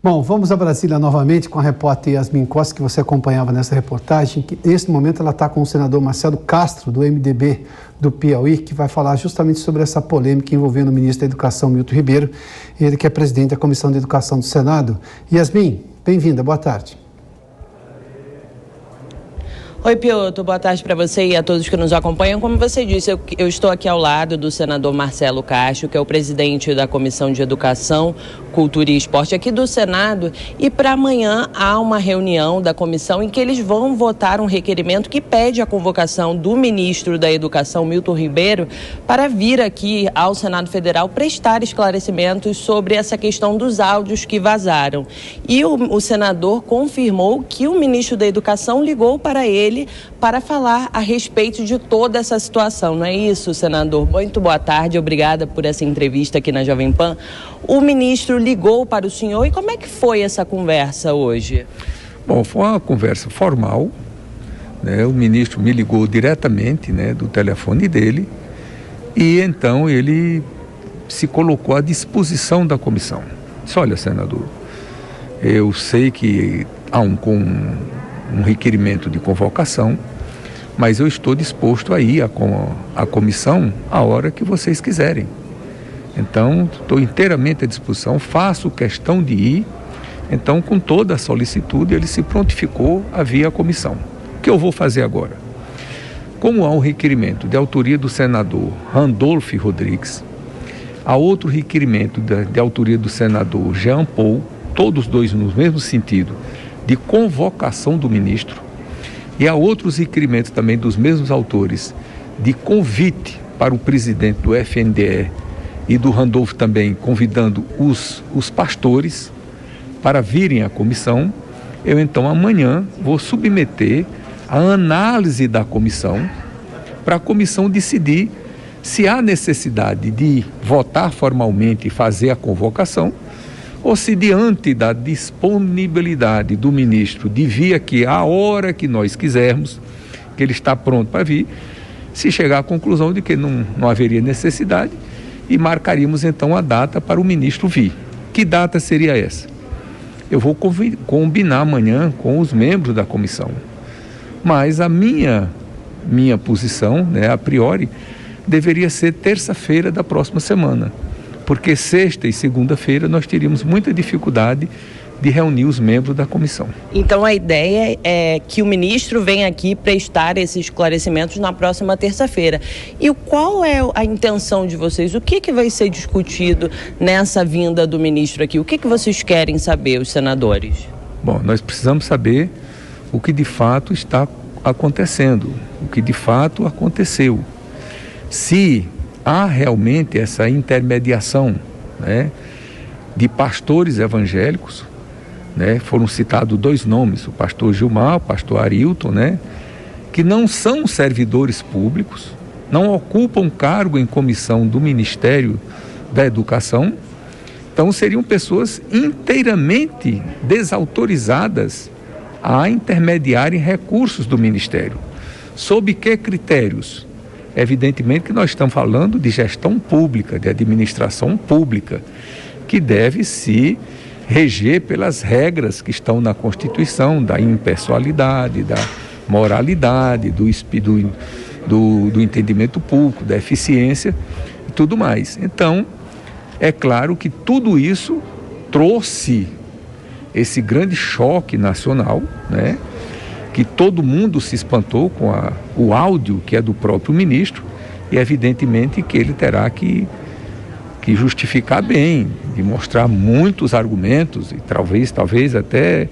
Bom, vamos a Brasília novamente com a repórter Yasmin Costa, que você acompanhava nessa reportagem, que nesse momento ela está com o senador Marcelo Castro, do MDB do Piauí, que vai falar justamente sobre essa polêmica envolvendo o ministro da Educação, Milton Ribeiro, ele que é presidente da Comissão de Educação do Senado. Yasmin, bem-vinda, boa tarde. Oi, Piotr, boa tarde para você e a todos que nos acompanham. Como você disse, eu estou aqui ao lado do senador Marcelo Castro, que é o presidente da Comissão de Educação, Cultura e Esporte aqui do Senado, e para amanhã há uma reunião da comissão em que eles vão votar um requerimento que pede a convocação do ministro da Educação, Milton Ribeiro, para vir aqui ao Senado Federal prestar esclarecimentos sobre essa questão dos áudios que vazaram. E o senador confirmou que o ministro da Educação ligou para ele para falar a respeito de toda essa situação, não é isso, senador? Muito boa tarde, obrigada por essa entrevista aqui na Jovem Pan. O ministro ligou para o senhor e como é que foi essa conversa hoje? Bom, foi uma conversa formal, né? O ministro me ligou diretamente, né, do telefone dele, e então ele se colocou à disposição da comissão. Disse: olha, senador, eu sei que há um requerimento de convocação, mas eu estou disposto a ir à comissão a hora que vocês quiserem. Então, estou inteiramente à disposição, faço questão de ir. Então, com toda a solicitude, ele se prontificou a vir à comissão. O que eu vou fazer agora? Como há um requerimento de autoria do senador Randolfo Rodrigues, há outro requerimento de autoria do senador Jean Paul, todos dois no mesmo sentido, de convocação do ministro, e há outros requerimentos também dos mesmos autores de convite para o presidente do FNDE e do Randolfo também convidando os pastores para virem à comissão. Eu então amanhã vou submeter a análise da comissão para a comissão decidir se há necessidade de votar formalmente e fazer a convocação, ou se diante da disponibilidade do ministro de vir aqui a hora que nós quisermos, que ele está pronto para vir, se chegar à conclusão de que não haveria necessidade, e marcaríamos então a data para o ministro vir. Que data seria essa? Eu vou combinar amanhã com os membros da comissão, mas a minha posição, né, a priori, deveria ser terça-feira da próxima semana, porque sexta e segunda-feira nós teríamos muita dificuldade de reunir os membros da comissão. Então a ideia é que o ministro venha aqui prestar esses esclarecimentos na próxima terça-feira. E qual é a intenção de vocês? O que vai ser discutido nessa vinda do ministro aqui? O que vocês querem saber, os senadores? Bom, nós precisamos saber o que de fato está acontecendo, o que de fato aconteceu. Se há realmente essa intermediação, né, de pastores evangélicos, né, foram citados dois nomes, o pastor Gilmar, o pastor Arilton, né, que não são servidores públicos, não ocupam cargo em comissão do Ministério da Educação, então seriam pessoas inteiramente desautorizadas a intermediarem recursos do Ministério. Sob que critérios? Evidentemente que nós estamos falando de gestão pública, de administração pública, que deve se reger pelas regras que estão na Constituição, da impessoalidade, da moralidade, do entendimento público, da eficiência e tudo mais. Então, é claro que tudo isso trouxe esse grande choque nacional, né? Que todo mundo se espantou com o áudio que é do próprio ministro, e evidentemente que ele terá que justificar bem, de mostrar muitos argumentos e talvez até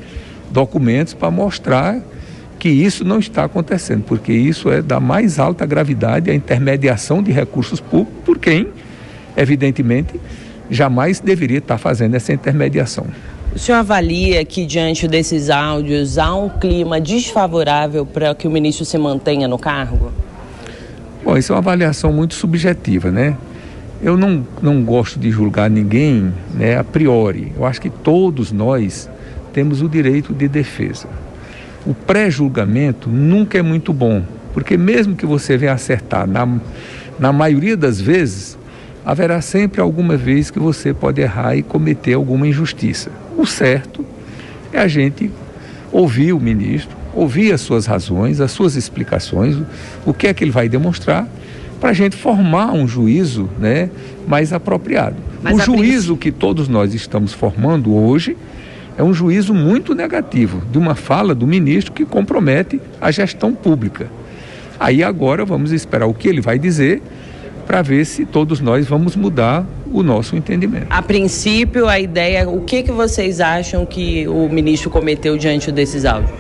documentos para mostrar que isso não está acontecendo, porque isso é da mais alta gravidade, a intermediação de recursos públicos por quem, evidentemente, jamais deveria estar fazendo essa intermediação. O senhor avalia que, diante desses áudios, há um clima desfavorável para que o ministro se mantenha no cargo? Bom, isso é uma avaliação muito subjetiva, né? Eu não gosto de julgar ninguém, né, a priori. Eu acho que todos nós temos o direito de defesa. O pré-julgamento nunca é muito bom, porque mesmo que você venha acertar, na maioria das vezes, haverá sempre alguma vez que você pode errar e cometer alguma injustiça. O certo é a gente ouvir o ministro, ouvir as suas razões, as suas explicações, o que é que ele vai demonstrar, para a gente formar um juízo, né, mais apropriado. O juízo que todos nós estamos formando hoje é um juízo muito negativo, de uma fala do ministro que compromete a gestão pública. Aí agora vamos esperar o que ele vai dizer, para ver se todos nós vamos mudar o nosso entendimento. A princípio, a ideia, o que vocês acham que o ministro cometeu diante desses áudios?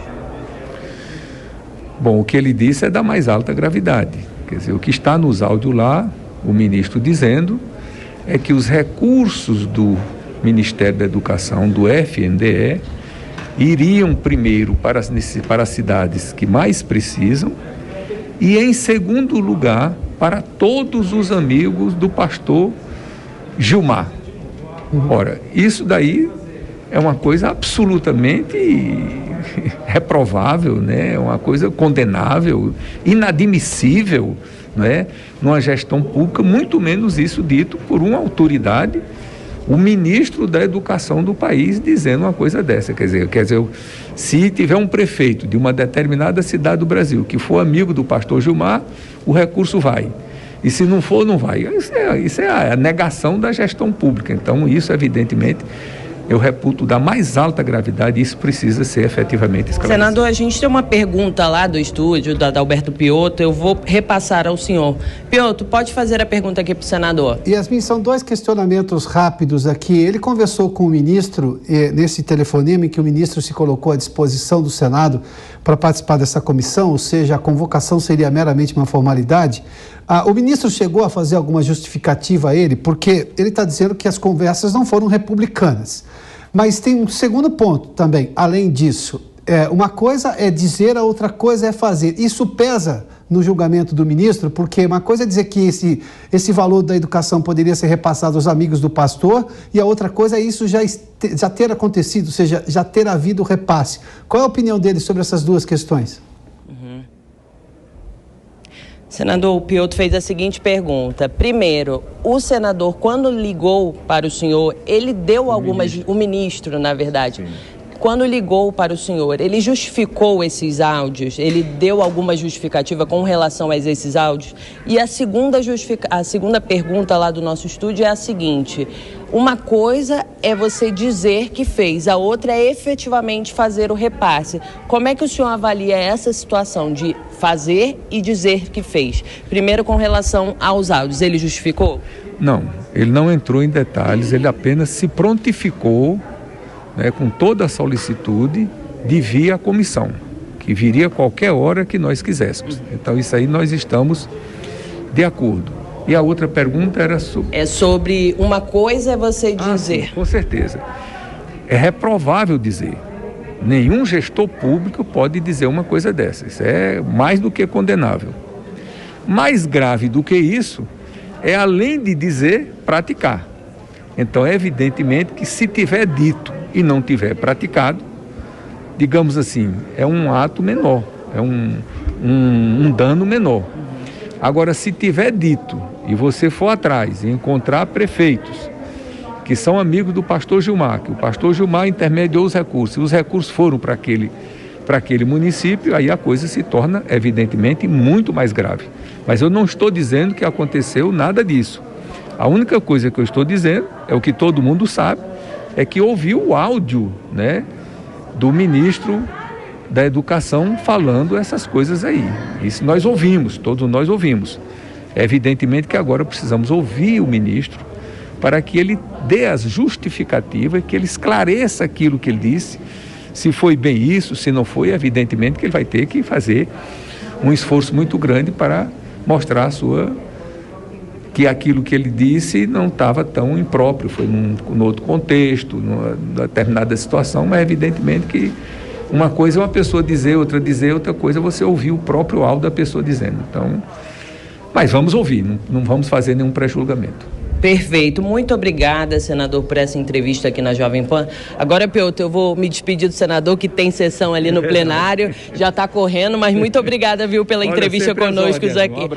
Bom, o que ele disse é da mais alta gravidade. Quer dizer, o que está nos áudios lá, o ministro dizendo, é que os recursos do Ministério da Educação, do FNDE, iriam primeiro para as cidades que mais precisam e, em segundo lugar, para todos os amigos do pastor Gilmar. Ora, isso daí é uma coisa absolutamente reprovável, né? É uma coisa condenável, inadmissível, né? Numa gestão pública, muito menos isso dito por uma autoridade, o ministro da Educação do país, dizendo uma coisa dessa. Quer dizer, se tiver um prefeito de uma determinada cidade do Brasil que for amigo do pastor Gilmar, o recurso vai. E se não for, não vai. Isso é a negação da gestão pública. Então, isso, evidentemente, eu reputo da mais alta gravidade, e isso precisa ser efetivamente esclarecido. Senador, a gente tem uma pergunta lá do estúdio, da Adalberto Piotto, eu vou repassar ao senhor. Piotto, pode fazer a pergunta aqui para o senador. Yasmin, são dois questionamentos rápidos aqui. Ele conversou com o ministro, nesse telefonema em que o ministro se colocou à disposição do Senado para participar dessa comissão, ou seja, a convocação seria meramente uma formalidade. O ministro chegou a fazer alguma justificativa a ele, porque ele está dizendo que as conversas não foram republicanas. Mas tem um segundo ponto também, além disso. Uma coisa é dizer, a outra coisa é fazer. Isso pesa no julgamento do ministro, porque uma coisa é dizer que esse valor da educação poderia ser repassado aos amigos do pastor, e a outra coisa é isso já ter acontecido, ou seja, já ter havido repasse. Qual é a opinião dele sobre essas duas questões? Senador, o Piotto fez a seguinte pergunta. Primeiro, o senador, quando ligou para o senhor, ele deu o ministro, na verdade. Sim. Quando ligou para o senhor, ele justificou esses áudios? Ele deu alguma justificativa com relação a esses áudios? E a segunda pergunta lá do nosso estúdio é a seguinte: uma coisa é você dizer que fez, a outra é efetivamente fazer o repasse. Como é que o senhor avalia essa situação de fazer e dizer que fez? Primeiro, com relação aos áudios, ele justificou? Não, ele não entrou em detalhes, ele apenas se prontificou, né, com toda a solicitude de vir à comissão, que viria a qualquer hora que nós quiséssemos. Então, isso aí nós estamos de acordo. E a outra pergunta era sobre... É sobre uma coisa é você dizer. Sim, com certeza. É reprovável dizer. Nenhum gestor público pode dizer uma coisa dessa. Isso é mais do que condenável. Mais grave do que isso é, além de dizer, praticar. Então, é evidentemente que se tiver dito e não tiver praticado, digamos assim, é um ato menor, é um dano menor. Agora, se tiver dito e você for atrás e encontrar prefeitos que são amigos do pastor Gilmar, que o pastor Gilmar intermediou os recursos, e os recursos foram para aquele município, aí a coisa se torna, evidentemente, muito mais grave. Mas eu não estou dizendo que aconteceu nada disso. A única coisa que eu estou dizendo, é o que todo mundo sabe, é que ouviu o áudio, né, do ministro da Educação falando essas coisas aí. Isso nós ouvimos, todos nós ouvimos. É evidentemente que agora precisamos ouvir o ministro para que ele dê as justificativas, que ele esclareça aquilo que ele disse, se foi bem isso, se não foi, evidentemente que ele vai ter que fazer um esforço muito grande para mostrar que aquilo que ele disse não estava tão impróprio, foi num outro contexto, numa determinada situação, mas evidentemente que uma coisa é uma pessoa dizer, outra coisa é você ouvir o próprio áudio da pessoa dizendo. Então, mas vamos ouvir, não vamos fazer nenhum pré-julgamento. Perfeito. Muito obrigada, senador, por essa entrevista aqui na Jovem Pan. Agora, Piotto, eu vou me despedir do senador, que tem sessão ali no plenário, já está correndo, mas muito obrigada, viu, pela entrevista conosco aqui.